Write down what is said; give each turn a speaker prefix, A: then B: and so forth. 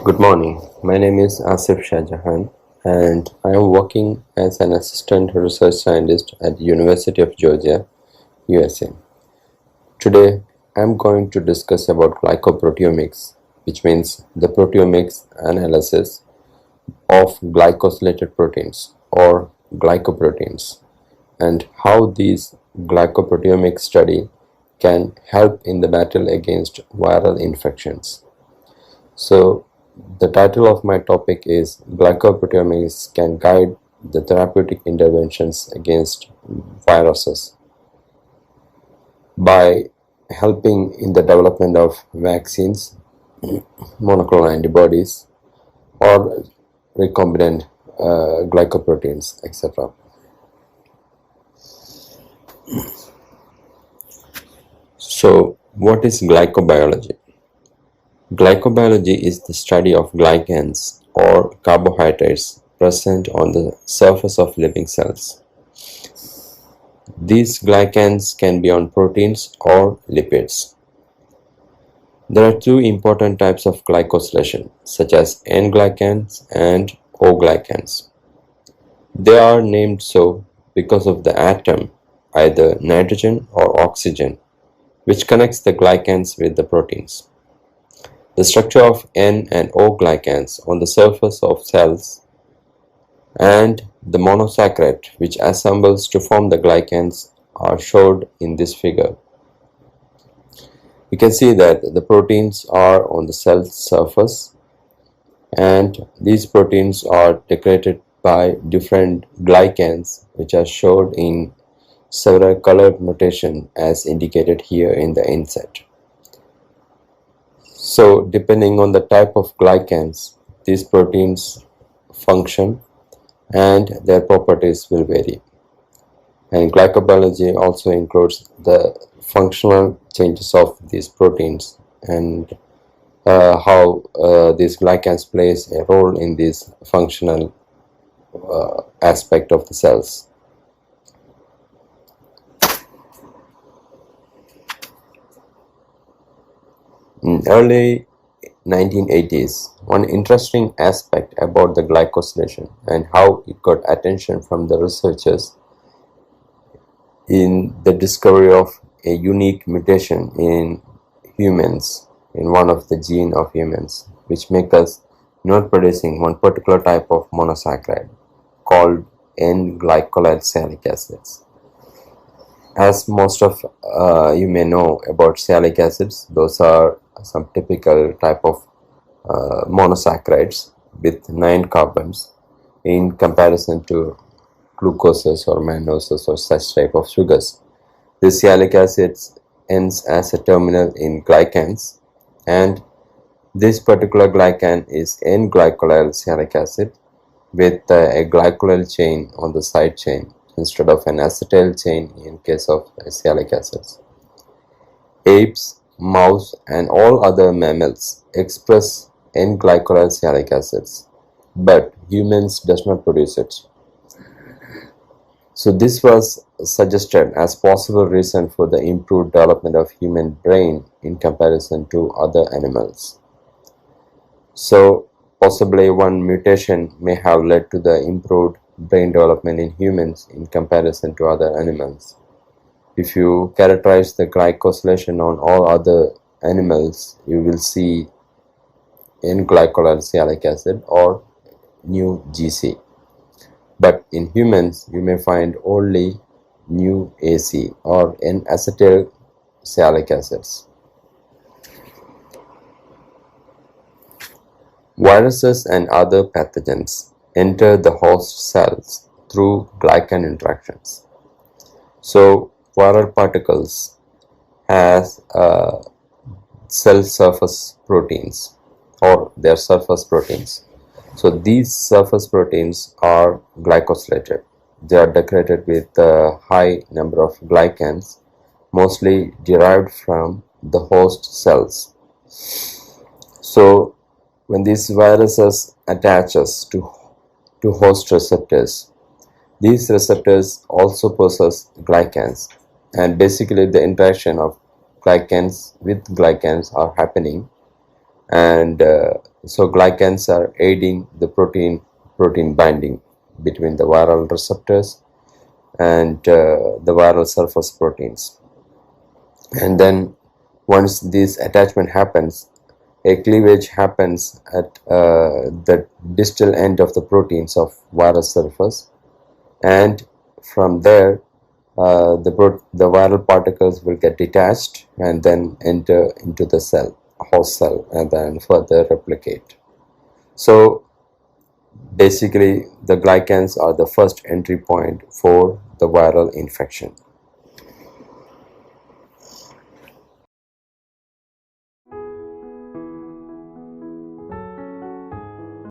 A: Good morning. My name is Asif and I am working as an assistant research scientist at the University of Georgia, USA. Today, I am going to discuss about glycoproteomics, which means the proteomics analysis of glycosylated proteins or glycoproteins, and how these glycoproteomics study can help in the battle against viral infections. So, the title of my topic is Glycoproteomics Can Guide the Therapeutic Interventions Against Viruses by helping in the development of vaccines, monoclonal antibodies, or recombinant glycoproteins, etc. So, what is glycobiology? Glycobiology is the study of glycans or carbohydrates present on the surface of living cells. These glycans can be on proteins or lipids. There are two important types of glycosylation, such as N-glycans and O-glycans. They are named so because of the atom, either nitrogen or oxygen, which connects the glycans with the proteins. The structure of N and O glycans on the surface of cells and the monosaccharide which assembles to form the glycans are shown in this figure. You can see that the proteins are on the cell surface, and these proteins are decorated by different glycans which are shown in several colored notation as indicated here in the inset. So, depending on the type of glycans, these proteins function and their properties will vary. And glycobiology also includes the functional changes of these proteins and how these glycans plays a role in this functional aspect of the cells. In early 1980s, one interesting aspect about the glycosylation and how it got attention from the researchers in the discovery of a unique mutation in humans, in one of the gene of humans, which make us not producing one particular type of monosaccharide called N-glycolate sialic acids. As most of you may know about sialic acids, those are some typical type of monosaccharides with 9 carbons in comparison to glucoses or mannoses or such type of sugars. This sialic acid ends as a terminal in glycans, and this particular glycan is N-glycolyl sialic acid with a glycolyl chain on the side chain instead of an acetyl chain in case of sialic acids. Apes, mouse, and all other mammals express N-glycolyl sialic acids, but humans does not produce it. So this was suggested as possible reason for the improved development of human brain in comparison to other animals. So possibly one mutation may have led to the improved brain development in humans in comparison to other animals. If you characterize the glycosylation on all other animals, you will see N-glycolyl sialic acid or new GC. But in humans, you may find only new AC or N-acetyl sialic acids. Viruses and other pathogens enter the host cells through glycan interactions. So, viral particles has cell surface proteins or their surface proteins. So these surface proteins are glycosylated. They are decorated with a high number of glycans, mostly derived from the host cells. So when these viruses attaches to host receptors, these receptors also possess glycans, and basically the interaction of glycans with glycans are happening and so glycans are aiding the protein binding between the viral receptors and the viral surface proteins. And then once this attachment happens, a cleavage happens at the distal end of the proteins of virus surface, and from there the viral particles will get detached and then enter into the cell, host cell, and then further replicate. So basically the glycans are the first entry point for the viral infection.